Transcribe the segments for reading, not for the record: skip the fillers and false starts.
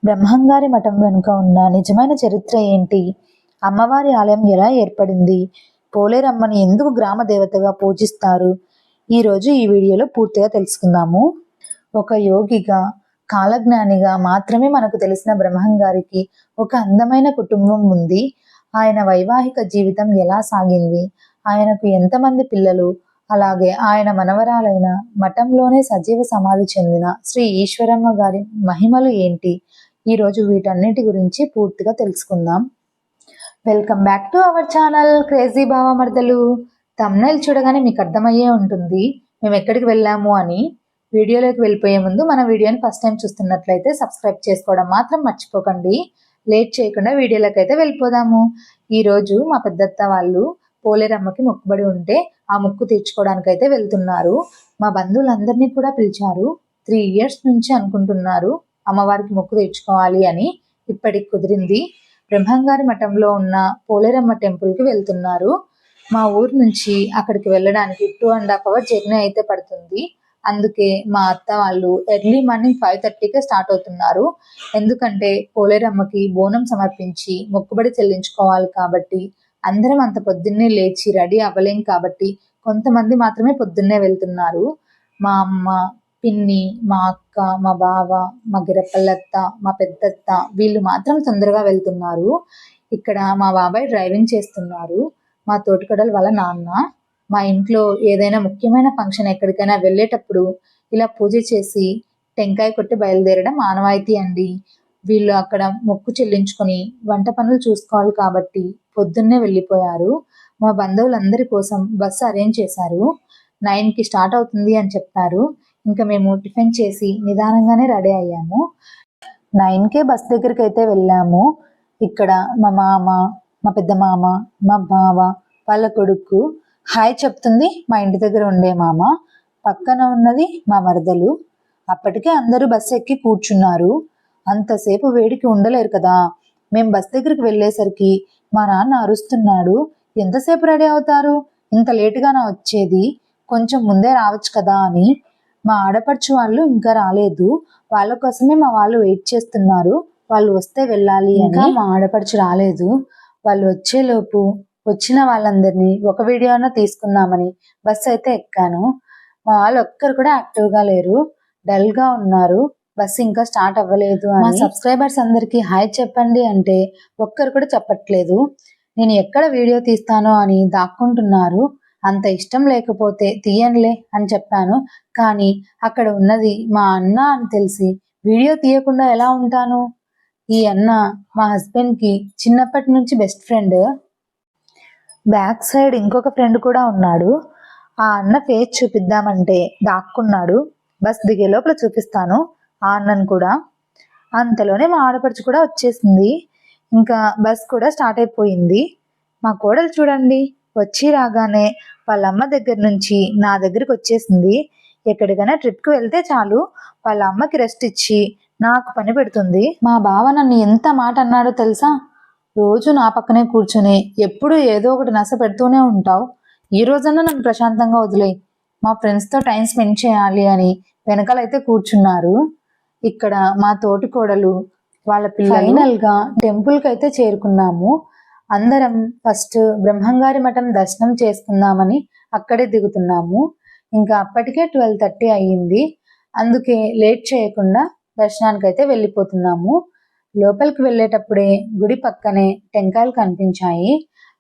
బ్రహ్మంగారి మఠం వెనుక ఉన్న నిజమైన చరిత్ర ఏంటి? అమ్మవారి ఆలయం ఎలా ఏర్పడింది? పోలేరమ్మని ఎందుకు గ్రామ దేవతగా పూజిస్తారు? ఈరోజు ఈ వీడియోలో పూర్తిగా తెలుసుకుందాము. ఒక యోగిగా, కాలజ్ఞానిగా మాత్రమే మనకు తెలిసిన బ్రహ్మంగారికి ఒక అందమైన కుటుంబం ఉంది. ఆయన వైవాహిక జీవితం ఎలా సాగింది? ఆయనకు ఎంతమంది పిల్లలు? అలాగే ఆయన మనవరాలైన మఠంలోనే సజీవ సమాధి చెందిన శ్రీ ఈశ్వరమ్మ గారి మహిమలు ఏంటి? ఈరోజు వీటన్నిటి గురించి పూర్తిగా తెలుసుకుందాం. Welcome back to our channel crazy బావమర్దలు. థంబ్నెయిల్ చూడగానే మీకు అర్థమయ్యే ఉంటుంది మేము ఎక్కడికి వెళ్ళాము అని. వీడియోలోకి వెళ్ళిపోయే ముందు మన వీడియోని ఫస్ట్ టైం చూస్తున్నట్లయితే సబ్స్క్రైబ్ చేసుకోవడం మాత్రం మర్చిపోకండి. లేట్ చేయకుండా వీడియోలోకి అయితే వెళ్ళిపోదాము. ఈరోజు మా పెద్దత్త వాళ్ళు పోలేరమ్మకి మొక్కుబడి ఉంటే ఆ మొక్కు తీర్చుకోవడానికైతే వెళ్తున్నారు. మా బంధువులందరినీ కూడా పిలిచారు. 3 years నుంచి అనుకుంటున్నారు అమ్మవారికి మొక్కు తీర్చుకోవాలి అని. ఇప్పటికి కుదిరింది. బ్రహ్మంగారి మఠంలో ఉన్న పోలేరమ్మ టెంపుల్కి వెళ్తున్నారు. మా ఊరు నుంచి అక్కడికి వెళ్ళడానికి 2.5 hour జర్నీ అయితే పడుతుంది. అందుకే మా అత్త వాళ్ళు ఎర్లీ మార్నింగ్ 5:30కే స్టార్ట్ అవుతున్నారు. ఎందుకంటే పోలేరమ్మకి బోనం సమర్పించి మొక్కుబడి చెల్లించుకోవాలి కాబట్టి అందరం అంత పొద్దున్నే లేచి రెడీ అవ్వలేం కాబట్టి కొంతమంది మాత్రమే పొద్దున్నే వెళ్తున్నారు. మా అమ్మ, పిన్ని, మా అక్క, మా బావ, మా గిరపల్లత్త, మా పెద్దత్త వీళ్ళు మాత్రం తొందరగా వెళ్తున్నారు. ఇక్కడ మా బాబాయ్ డ్రైవింగ్ చేస్తున్నారు. మా తోటికోడలు వాళ్ళ నాన్న. మా ఇంట్లో ఏదైనా ముఖ్యమైన ఫంక్షన్ ఎక్కడికైనా వెళ్ళేటప్పుడు ఇలా పూజ చేసి టెంకాయ కొట్టి బయలుదేరడం ఆనవాయితీ అండి. వీళ్ళు అక్కడ మొక్కు చెల్లించుకొని వంట పనులు చూసుకోవాలి కాబట్టి పొద్దున్నే వెళ్ళిపోయారు. మా బంధువులందరి కోసం బస్సు అరేంజ్ చేశారు. 9కి స్టార్ట్ అవుతుంది అని చెప్పారు. ఇంకా మేము టిఫిన్ చేసి నిదానంగానే రెడీ అయ్యాము. 9కే బస్ దగ్గరికి అయితే వెళ్ళాము. ఇక్కడ మా మామ, మా పెద్ద మామ, మా బావ వాళ్ళ కొడుకు హాయ్ చెప్తుంది మా ఇంటి దగ్గర ఉండే మామ. పక్కన ఉన్నది మా మరదలు. అప్పటికే అందరూ బస్సు ఎక్కి కూర్చున్నారు. అంతసేపు వేడికి ఉండలేరు కదా. మేము బస్ దగ్గరికి వెళ్ళేసరికి మా నాన్న అరుస్తున్నాడు, ఎంతసేపు రెడీ అవుతారు, ఇంత లేటుగానా వచ్చేది, కొంచెం ముందే రావచ్చు కదా అని. మా ఆడపడుచు వాళ్ళు ఇంకా రాలేదు. వాళ్ళ కోసమే మా వాళ్ళు వెయిట్ చేస్తున్నారు. వాళ్ళు వస్తే వెళ్ళాలి అని. మా ఆడపడుచు రాలేదు. వాళ్ళు వచ్చేలోపు వచ్చిన వాళ్ళందరినీ ఒక వీడియో అన్నా తీసుకుందామని బస్ అయితే ఎక్కాను. మా వాళ్ళు ఒక్కరు కూడా యాక్టివ్గా లేరు, డల్గా ఉన్నారు. బస్ ఇంకా స్టార్ట్ అవ్వలేదు అని. మా సబ్స్క్రైబర్స్ అందరికీ హాయ్ చెప్పండి అంటే ఒక్కరు కూడా చెప్పట్లేదు. నేను ఎక్కడ వీడియో తీస్తానో అని దాక్కుంటున్నారు. అంత ఇష్టం లేకపోతే తీయనులే అని చెప్పాను. కానీ అక్కడ ఉన్నది మా అన్న అని తెలిసి వీడియో తీయకుండా ఎలా ఉంటాను? ఈ అన్న మా హస్బెండ్కి చిన్నప్పటి నుంచి బెస్ట్ ఫ్రెండ్. బ్యాక్ సైడ్ ఇంకొక ఫ్రెండ్ కూడా ఉన్నాడు. ఆ అన్న ఫేస్ చూపిద్దామంటే దాక్కున్నాడు. బస్ దిగే లోపల చూపిస్తాను ఆ అన్నను కూడా. అంతలోనే మా ఆడపడుచు కూడా వచ్చేసింది. ఇంకా బస్ కూడా స్టార్ట్ అయిపోయింది. మా కోడలు చూడండి, వచ్చి రాగానే వాళ్ళ అమ్మ దగ్గర నుంచి నా దగ్గరికి వచ్చేసింది. ఎక్కడికైనా ట్రిప్కి వెళ్తే చాలు వాళ్ళ అమ్మకి రెస్ట్ ఇచ్చి నాకు పని పెడుతుంది. మా బావ నన్ను ఎంత మాట అన్నాడో తెలుసా? రోజు నా పక్కనే కూర్చుని ఎప్పుడు ఏదో ఒకటి నస పెడుతూనే ఉంటావు, ఈ రోజన్నా నన్ను ప్రశాంతంగా వదిలేయి, మా ఫ్రెండ్స్తో టైం స్పెండ్ చేయాలి అని వెనకాలైతే కూర్చున్నారు. ఇక్కడ మా తోటి కోడలు వాళ్ళ పిల్లలు. ఫైనల్గా టెంపుల్కి అయితే చేరుకున్నాము. అందరం ఫస్ట్ బ్రహ్మంగారి మఠం దర్శనం చేసుకుందామని అక్కడే దిగుతున్నాము. ఇంకా అప్పటికే 12:30 అయ్యింది. అందుకే లేట్ చేయకుండా దర్శనానికి అయితే వెళ్ళిపోతున్నాము. లోపలికి వెళ్ళేటప్పుడే గుడి పక్కనే టెంకాయలు కనిపించాయి.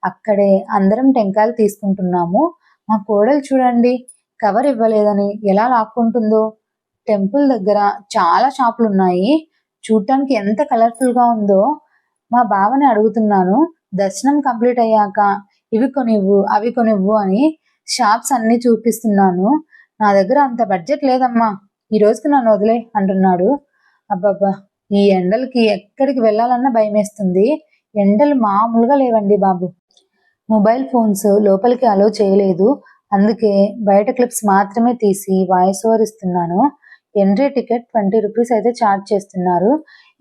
అక్కడే అందరం టెంకాయలు తీసుకుంటున్నాము. మా కోడలు చూడండి, కవర్ ఇవ్వలేదని ఎలా లాక్కుంటుందో. టెంపుల్ దగ్గర చాలా షాపులు ఉన్నాయి. చూడటానికి ఎంత కలర్ఫుల్గా ఉందో. మా బావని అడుగుతున్నాను, దర్శనం కంప్లీట్ అయ్యాక ఇవి కొనివ్వు అవి కొనివ్వు అని షాప్స్ అన్ని చూపిస్తున్నాను. నా దగ్గర అంత బడ్జెట్ లేదమ్మా, ఈ రోజుకి నన్ను వదిలే అంటున్నాడు. అబ్బబ్బా, ఈ ఎండలకి ఎక్కడికి వెళ్ళాలన్నా భయం వేస్తుంది. ఎండలు మామూలుగా లేవండి బాబు. మొబైల్ ఫోన్స్ లోపలికి అలో చేయలేదు. అందుకే బయట క్లిప్స్ మాత్రమే తీసి వాయిస్ ఓవర్ ఇస్తున్నాను. ఎంట్రీ టికెట్ 20 rupees అయితే ఛార్జ్ చేస్తున్నారు.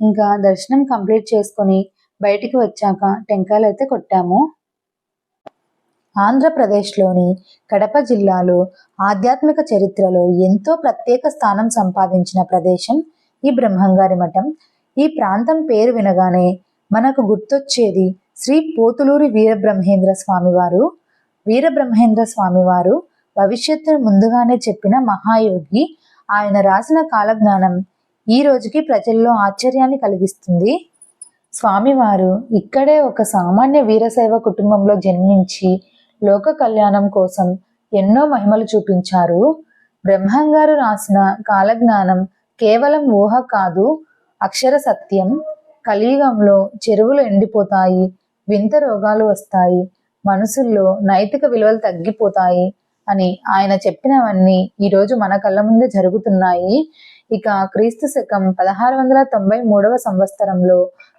ఇంకా దర్శనం కంప్లీట్ చేసుకొని బయటికి వచ్చాక టెంకాయలు అయితే కొట్టాము. ఆంధ్రప్రదేశ్లోని కడప జిల్లాలో ఆధ్యాత్మిక చరిత్రలో ఎంతో ప్రత్యేక స్థానం సంపాదించిన ప్రదేశం ఈ బ్రహ్మంగారి మఠం. ఈ ప్రాంతం పేరు వినగానే మనకు గుర్తొచ్చేది శ్రీ పోతులూరి వీరబ్రహ్మేంద్ర స్వామివారు. వీరబ్రహ్మేంద్ర స్వామివారు భవిష్యత్తును ముందుగానే చెప్పిన మహాయోగి. ఆయన రాసిన కాలజ్ఞానం ఈ రోజుకి ప్రజల్లో ఆశ్చర్యాన్ని కలిగిస్తుంది. స్వామివారు ఇక్కడే ఒక సామాన్య వీరశైవ కుటుంబంలో జన్మించి లోక కళ్యాణం కోసం ఎన్నో మహిమలు చూపించారు. బ్రహ్మంగారు రాసిన కాలజ్ఞానం కేవలం ఊహ కాదు, అక్షర సత్యం. కలియుగంలో చెరువులు ఎండిపోతాయి, వింత రోగాలు వస్తాయి, మనసుల్లో నైతిక విలువలు తగ్గిపోతాయి అని ఆయన చెప్పినవన్నీ ఈరోజు మన కళ్ళ ముందే జరుగుతున్నాయి. ఇక క్రీస్తు శకం 1693 సంవత్సరంలో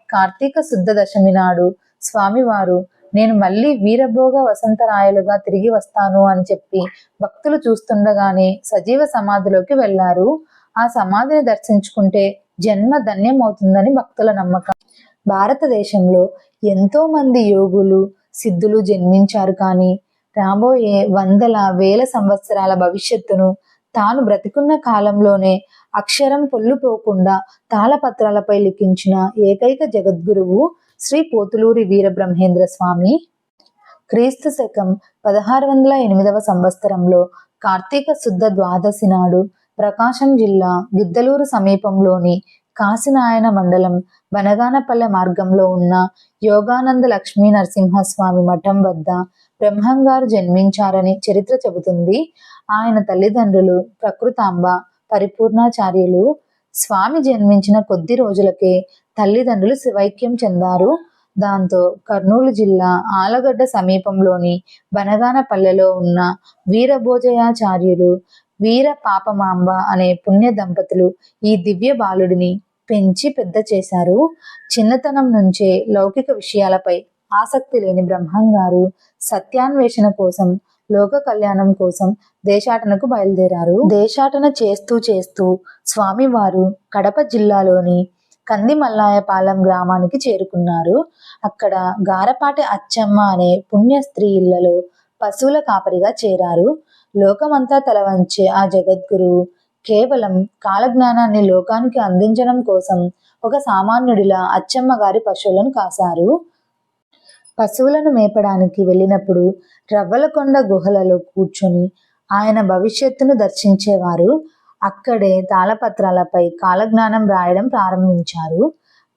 కార్తీక శుద్ధ దశమి నాడు స్వామివారు నేను మళ్ళీ వీరభోగ వసంతరాయలుగా తిరిగి వస్తాను అని చెప్పి భక్తులు చూస్తుండగానే సజీవ సమాధిలోకి వెళ్లారు. ఆ సమాధిని దర్శించుకుంటే జన్మ ధన్యం అవుతుందని భక్తుల నమ్మకం. భారతదేశంలో ఎంతో మంది యోగులు సిద్ధులు జన్మించారు, కానీ రాబోయే వందల వేల సంవత్సరాల భవిష్యత్తును తాను బ్రతికున్న కాలంలోనే అక్షరం పొల్లుపోకుండా తాళపత్రాలపై లిఖించిన ఏకైక జగద్గురువు శ్రీ పోతులూరి వీరబ్రహ్మేంద్ర స్వామి. క్రీస్తు శకం 1608 సంవత్సరంలో కార్తీక శుద్ధ ద్వాదశి నాడు ప్రకాశం జిల్లా గిద్దలూరు సమీపంలోని కాశీనాయన మండలం బనగానపల్లె మార్గంలో ఉన్న యోగానంద లక్ష్మీ నరసింహస్వామి మఠం వద్ద బ్రహ్మంగారు జన్మించారని చరిత్ర చెబుతుంది. ఆయన తల్లిదండ్రులు ప్రకృతాంబ, పరిపూర్ణాచార్యులు. స్వామి జన్మించిన కొద్ది రోజులకే తల్లిదండ్రులు శివైక్యం చెందారు. దాంతో కర్నూలు జిల్లా ఆలగడ్డ సమీపంలోని బనగానపల్లెలో ఉన్న వీరభోజయాచార్యులు, వీర పాపమాంబ అనే పుణ్య దంపతులు ఈ దివ్య బాలుడిని పెంచి పెద్ద చేశారు. చిన్నతనం నుంచే లౌకిక విషయాలపై ఆసక్తి లేని బ్రహ్మంగారు సత్యాన్వేషణ కోసం, లోక కళ్యాణం కోసం దేశాటనకు బయలుదేరారు. దేశాటన చేస్తూ చేస్తూ స్వామివారు కడప జిల్లాలోని కందిమల్లాయపాలెం గ్రామానికి చేరుకున్నారు. అక్కడ గారపాటి అచ్చమ్మ అనే పుణ్య స్త్రీ ఇళ్లలో పశువుల కాపరిగా చేరారు. లోకమంతా తలవంచే ఆ జగద్గురువు కేవలం కాలజ్ఞానాన్ని లోకానికి అందించడం కోసం ఒక సామాన్యుడిలా అచ్చమ్మ గారి పశువులను కాశారు. పశువులను మేపడానికి వెళ్ళినప్పుడు రవ్వలకొండ గుహలలో కూర్చొని ఆయన భవిష్యత్తును దర్శించేవారు. అక్కడే తాళపత్రాలపై కాలజ్ఞానం రాయడం ప్రారంభించారు.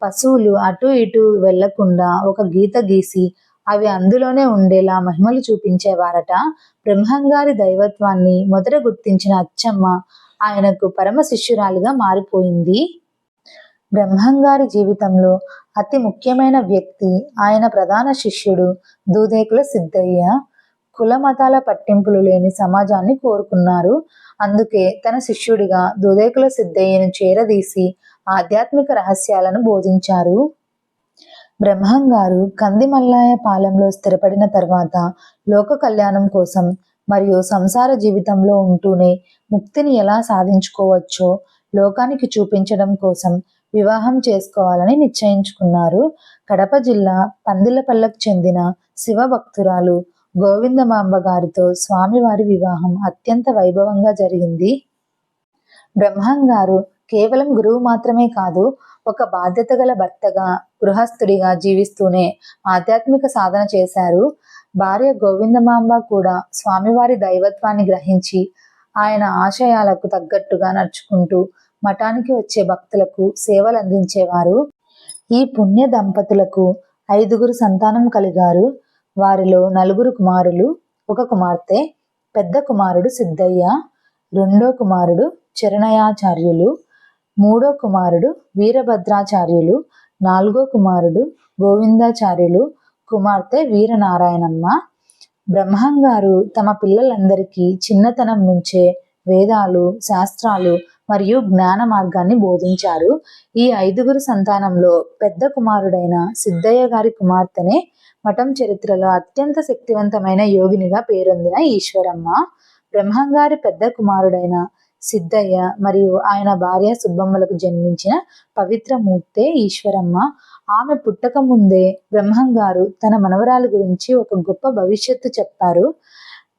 పశువులు అటు ఇటు వెళ్లకుండా ఒక గీత గీసి అవి అందులోనే ఉండేలా మహిమలు చూపించేవారట. బ్రహ్మంగారి దైవత్వాన్ని మొదట గుర్తించిన అచ్చమ్మ ఆయనకు పరమ శిష్యురాలిగా మారిపోయింది. బ్రహ్మంగారి జీవితంలో అతి ముఖ్యమైన వ్యక్తి ఆయన ప్రధాన శిష్యుడు దూదేకుల సిద్ధయ్య. కుల మతాల పట్టింపులు లేని సమాజాన్ని కోరుకున్నారు. అందుకే తన శిష్యుడిగా దూదేకుల సిద్ధయ్యను చేరదీసి ఆధ్యాత్మిక రహస్యాలను బోధించారు. బ్రహ్మంగారు కందిమల్లాయపాలెంలో స్థిరపడిన తర్వాత లోక కళ్యాణం కోసం మరియు సంసార జీవితంలో ఉంటూనే ముక్తిని ఎలా సాధించుకోవచ్చో లోకానికి చూపించడం కోసం వివాహం చేసుకోవాలని నిశ్చయించుకున్నారు. కడప జిల్లా పందిలపల్లెకు చెందిన శివభక్తురాలు గోవిందమాంబ గారితో స్వామివారి వివాహం అత్యంత వైభవంగా జరిగింది. బ్రహ్మంగారు కేవలం గురువు మాత్రమే కాదు, ఒక బాధ్యత గల భర్తగా, గృహస్థుడిగా జీవిస్తూనే ఆధ్యాత్మిక సాధన చేశారు. భార్య గోవిందమాంబ కూడా స్వామివారి దైవత్వాన్ని గ్రహించి ఆయన ఆశయాలకు తగ్గట్టుగా నడుచుకుంటూ మఠానికి వచ్చే భక్తులకు సేవలు అందించేవారు. ఈ పుణ్య దంపతులకు 5 సంతానం కలిగారు. వారిలో 4 కుమారులు, 1 కుమార్తె. పెద్ద కుమారుడు సిద్ధయ్య, రెండో కుమారుడు చరణయాచార్యులు, మూడో కుమారుడు వీరభద్రాచార్యులు, 4గో కుమారుడు గోవిందాచార్యులు, కుమార్తె వీరనారాయణమ్మ. బ్రహ్మంగారు తమ పిల్లలందరికీ చిన్నతనం నుంచే వేదాలు, శాస్త్రాలు మరియు జ్ఞాన మార్గాన్ని బోధించారు. ఈ 5 సంతానంలో పెద్ద కుమారుడైన సిద్ధయ్య గారి కుమార్తెనే మఠం చరిత్రలో అత్యంత శక్తివంతమైన యోగినిగా పేరొందిన ఈశ్వరమ్మ. బ్రహ్మంగారి పెద్ద కుమారుడైన సిద్ధయ్య మరియు ఆయన భార్య సుబ్బమ్మలకు జన్మించిన పవిత్ర మూర్తే ఈశ్వరమ్మ. ఆమె పుట్టక ముందే బ్రహ్మంగారు తన మనవరాలి గురించి ఒక గొప్ప భవిష్యత్తు చెప్పారు.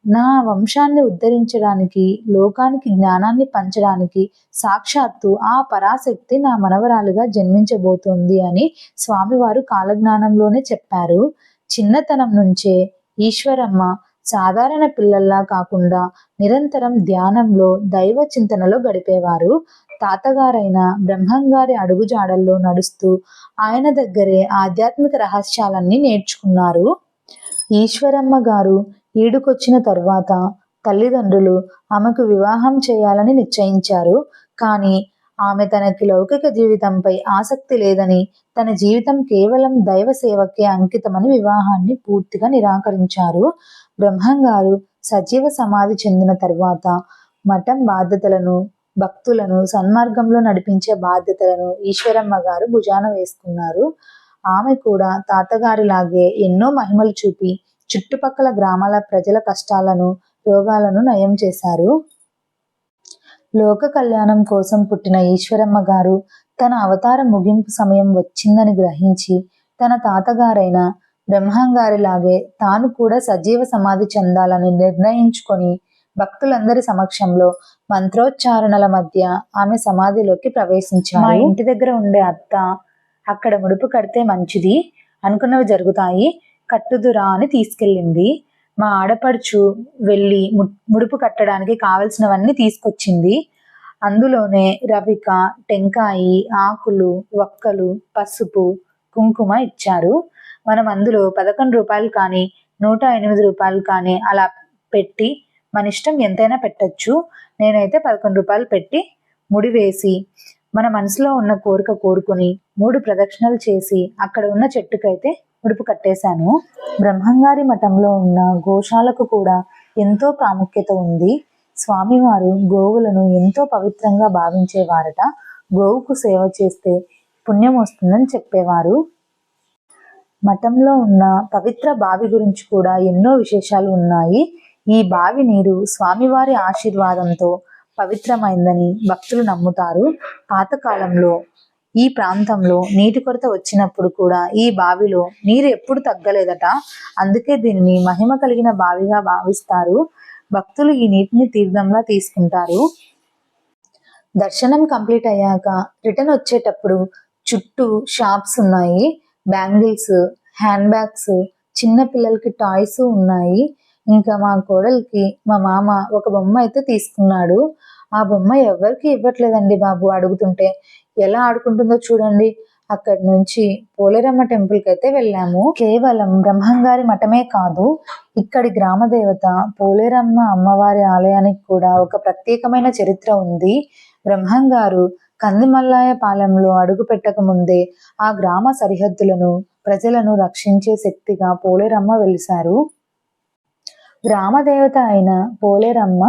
నా వంశాన్ని ఉద్ధరించడానికి, లోకానికి జ్ఞానాన్ని పంచడానికి సాక్షాత్తు ఆ పరాశక్తి నా మనవరాలుగా జన్మించబోతోంది అని స్వామివారు కాలజ్ఞానంలోనే చెప్పారు. చిన్నతనం నుంచే ఈశ్వరమ్మ సాధారణ పిల్లల్లా కాకుండా నిరంతరం ధ్యానంలో, దైవ చింతనలో గడిపేవారు. తాతగారైన బ్రహ్మంగారి అడుగుజాడల్లో నడుస్తూ ఆయన దగ్గరే ఆధ్యాత్మిక రహస్యాలన్నీ నేర్చుకున్నారు. ఈశ్వరమ్మ గారు ఈడుకొచ్చిన తరువాత తల్లిదండ్రులు ఆమెకు వివాహం చేయాలని నిశ్చయించారు. కానీ ఆమె తనకి లౌకిక జీవితంపై ఆసక్తి లేదని, తన జీవితం కేవలం దైవ సేవకే అంకితమని వివాహాన్ని పూర్తిగా నిరాకరించారు. బ్రహ్మంగారు సజీవ సమాధి చెందిన తరువాత మఠం బాధ్యతలను, భక్తులను సన్మార్గంలో నడిపించే బాధ్యతలను ఈశ్వరమ్మ గారు భుజాన వేసుకున్నారు. ఆమె కూడా తాతగారిలాగే ఎన్నో మహిమలు చూపి చుట్టుపక్కల గ్రామాల ప్రజల కష్టాలను, రోగాలను నయం చేశారు. లోక కళ్యాణం కోసం పుట్టిన ఈశ్వరమ్మ గారు తన అవతార ముగింపు సమయం వచ్చిందని గ్రహించి తన తాతగారైన బ్రహ్మంగారిలాగే తాను కూడా సజీవ సమాధి చెందాలని నిర్ణయించుకొని భక్తులందరి సమక్షంలో మంత్రోచ్చారణల మధ్య ఆమె సమాధిలోకి ప్రవేశించారు. మా ఇంటి దగ్గర ఉండే అత్త అక్కడ ముడుపు కడితే మంచిది, అనుకున్నవి జరుగుతాయి, కట్టుదురా అని తీసుకెళ్ళింది. మా ఆడపడుచు వెళ్ళి ముడుపు కట్టడానికి కావలసినవన్నీ తీసుకొచ్చింది. అందులోనే రవిక, టెంకాయి, ఆకులు, వక్కలు, పసుపు, కుంకుమ ఇచ్చారు. మనం అందులో 11 రూపాయలు కానీ 108 రూపాయలు కానీ అలా పెట్టి మన ఇష్టం ఎంతైనా పెట్టచ్చు. నేనైతే 11 రూపాయలు పెట్టి ముడి వేసి మన మనసులో ఉన్న కోరిక కోరుకుని 3 ప్రదక్షిణలు చేసి అక్కడ ఉన్న చెట్టుకైతే ముడుపు కట్టేశాను. బ్రహ్మంగారి మఠంలో ఉన్న గోశాలకు కూడా ఎంతో ప్రాముఖ్యత ఉంది. స్వామివారు గోవులను ఎంతో పవిత్రంగా భావించేవారట. గోవుకు సేవ చేస్తే పుణ్యం వస్తుందని చెప్పేవారు. మఠంలో ఉన్న పవిత్ర బావి గురించి కూడా ఎన్నో విశేషాలు ఉన్నాయి. ఈ బావి నీరు స్వామివారి ఆశీర్వాదంతో పవిత్రమైందని భక్తులు నమ్ముతారు. పాతకాలంలో ఈ ప్రాంతంలో నీటి కొరత వచ్చినప్పుడు కూడా ఈ బావిలో నీరు ఎప్పుడు తగ్గలేదట. అందుకే దీనిని మహిమ కలిగిన బావిగా భావిస్తారు. భక్తులు ఈ నీటిని తీర్థంలా తీసుకుంటారు. దర్శనం కంప్లీట్ అయ్యాక రిటర్న్ వచ్చేటప్పుడు చుట్టూ షాప్స్ ఉన్నాయి. బ్యాంగిల్స్, హ్యాండ్ బ్యాగ్స్, చిన్న పిల్లలకి టాయ్స్ ఉన్నాయి. ఇంకా మా కోడలికి మా మామ ఒక బొమ్మ అయితే తీసుకున్నాడు. ఆ బొమ్మ ఎవరికి ఇవ్వట్లేదండి బాబు, అడుగుతుంటే ఎలా ఆడుకుంటుందో చూడండి. అక్కడి నుంచి పోలేరమ్మ టెంపుల్కి అయితే వెళ్ళాము. కేవలం బ్రహ్మంగారి మఠమే కాదు, ఇక్కడి గ్రామ దేవత పోలేరమ్మ అమ్మవారి ఆలయానికి కూడా ఒక ప్రత్యేకమైన చరిత్ర ఉంది. బ్రహ్మంగారు కందిమల్లాయ పాలెంలో అడుగు పెట్టక ముందే ఆ గ్రామ సరిహద్దులను, ప్రజలను రక్షించే శక్తిగా పోలేరమ్మ వెలిశారు. గ్రామదేవత అయిన పోలేరమ్మ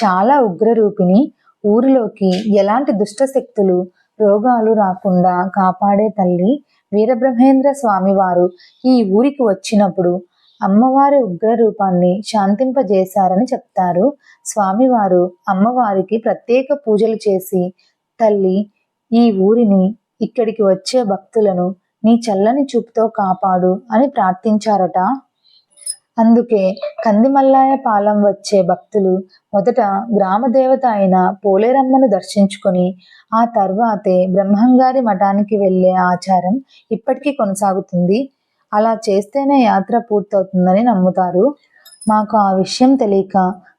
చాలా ఉగ్రరూపిణి. ఊరిలోకి ఎలాంటి దుష్ట శక్తులు, రోగాలు రాకుండా కాపాడే తల్లి. వీరబ్రహ్మేంద్ర స్వామివారు ఈ ఊరికి వచ్చినప్పుడు అమ్మవారి ఉగ్ర రూపాన్ని శాంతింపజేశారని చెప్తారు. స్వామివారు అమ్మవారికి ప్రత్యేక పూజలు చేసి, తల్లి ఈ ఊరిని, ఇక్కడికి వచ్చే భక్తులను నీ చల్లని చూపుతో కాపాడు అని ప్రార్థించారట. అందుకే కందిమల్లాయ పాలెం వచ్చే భక్తులు మొదట గ్రామదేవత అయిన పోలేరమ్మను దర్శించుకొని ఆ తర్వాతే బ్రహ్మంగారి మఠానికి వెళ్ళే ఆచారం ఇప్పటికీ కొనసాగుతుంది. అలా చేస్తేనే యాత్ర పూర్తవుతుందని నమ్ముతారు. మాకు ఆ విషయం తెలియక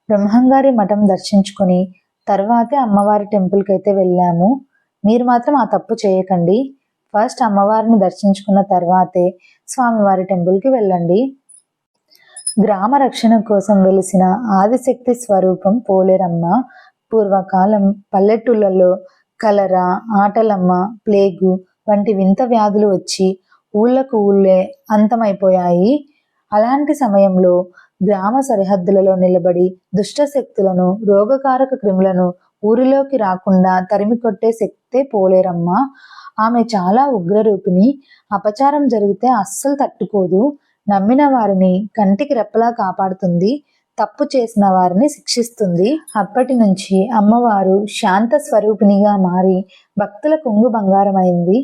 బ్రహ్మంగారి మఠం దర్శించుకొని తర్వాతే అమ్మవారి టెంపుల్కి అయితే వెళ్ళాము. మీరు మాత్రం ఆ తప్పు చేయకండి. ఫస్ట్ అమ్మవారిని దర్శించుకున్న తర్వాతే స్వామివారి టెంపుల్కి వెళ్ళండి. గ్రామ రక్షణ కోసం వెలిసిన ఆదిశక్తి స్వరూపం పోలేరమ్మ. పూర్వకాలం పల్లెటూళ్ళలో కలరా, ఆటలమ్మ, ప్లేగు వంటి వింత వ్యాధులు వచ్చి ఊళ్ళకు ఊళ్ళే అంతమైపోయాయి. అలాంటి సమయంలో గ్రామ సరిహద్దులలో నిలబడి దుష్ట శక్తులను, రోగకారక క్రిములను ఊరిలోకి రాకుండా తరిమికొట్టే శక్తే పోలేరమ్మ. ఆమె చాలా ఉగ్రరూపిణి. అపచారం జరిగితే అస్సలు తట్టుకోదు. నమ్మిన వారిని కంటికి రెప్పలా కాపాడుతుంది. తప్పు చేసిన వారిని శిక్షిస్తుంది. అప్పటి నుంచి అమ్మవారు శాంత స్వరూపిణిగా మారి భక్తుల కొంగు బంగారమైంది.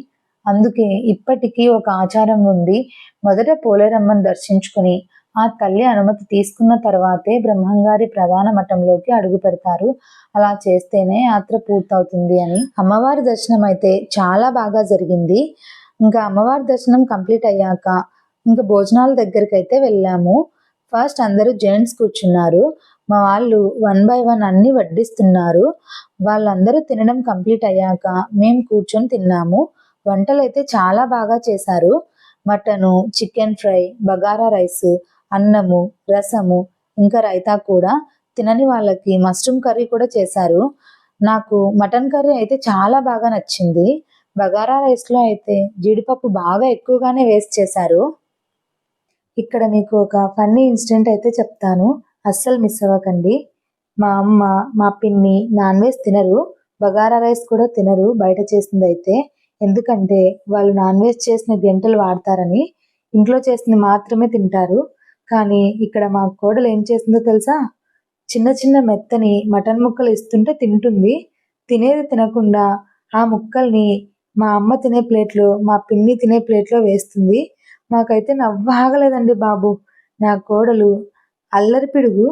అందుకే ఇప్పటికీ ఒక ఆచారం ఉంది. మొదట పోలేరమ్మను దర్శించుకుని ఆ తల్లి అనుమతి తీసుకున్న తర్వాతే బ్రహ్మంగారి ప్రధాన మఠంలోకి అడుగు పెడతారు. అలా చేస్తేనే యాత్ర పూర్తవుతుంది అని. అమ్మవారి దర్శనం అయితే చాలా బాగా జరిగింది. ఇంకా అమ్మవారి దర్శనం కంప్లీట్ అయ్యాక ఇంకా భోజనాల దగ్గరికి అయితే వెళ్ళాము. ఫస్ట్ అందరూ జెంట్స్ కూర్చున్నారు. మా వాళ్ళు 1 by 1 అన్ని వడ్డిస్తున్నారు. వాళ్ళందరూ తినడం కంప్లీట్ అయ్యాక మేము కూర్చొని తిన్నాము. వంటలు అయితే చాలా బాగా చేశారు. Mutton, chicken fry, bagara rice, అన్నము, రసము, ఇంకా రైతా కూడా. తినని వాళ్ళకి మష్రూమ్ కర్రీ కూడా చేశారు. నాకు మటన్ కర్రీ అయితే చాలా బాగా నచ్చింది. బగారా రైస్లో అయితే జీడిపప్పు బాగా ఎక్కువగానే వేస్ట్ చేశారు. ఇక్కడ మీకు ఒక ఫన్నీ ఇన్సిడెంట్ అయితే చెప్తాను, అస్సలు మిస్ అవ్వకండి. మా అమ్మ, మా పిన్ని నాన్ వెజ్ తినరు, బగారా రైస్ కూడా తినరు బయట చేసింది అయితే. ఎందుకంటే వాళ్ళు నాన్ వెజ్ చేసిన గంటలు వాడతారని ఇంట్లో చేసింది మాత్రమే తింటారు. కానీ ఇక్కడ మా కోడలు ఏం చేసిందో తెలుసా? చిన్న చిన్న మెత్తని మటన్ ముక్కలు ఇస్తుంటే తింటుంది. తినేది తినకుండా ఆ ముక్కల్ని మా అమ్మ తినే ప్లేట్లో, మా పిన్ని తినే ప్లేట్లో వేస్తుంది. మాకైతే నవ్వు ఆగలేదండి బాబు. నా కోడలు అల్లరి పిడుగు.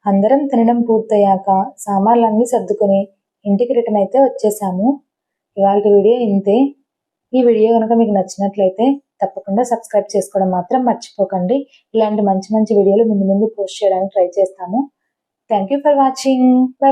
అందరం తినడం పూర్తయ్యాక సామాన్లన్నీ సర్దుకొని ఇంటికి రిటర్న్ అయితే వచ్చేసాము. ఇవాళ వీడియో ఇంతే. ఈ వీడియో కనుక మీకు నచ్చినట్లయితే తప్పకుండా సబ్స్క్రైబ్ చేసుకోవడం మాత్రం మర్చిపోకండి. ఇలాంటి మంచి మంచి వీడియోలు ముందు ముందు పోస్ట్ చేయడానికి ట్రై చేస్తాము. Thank you for watching. By.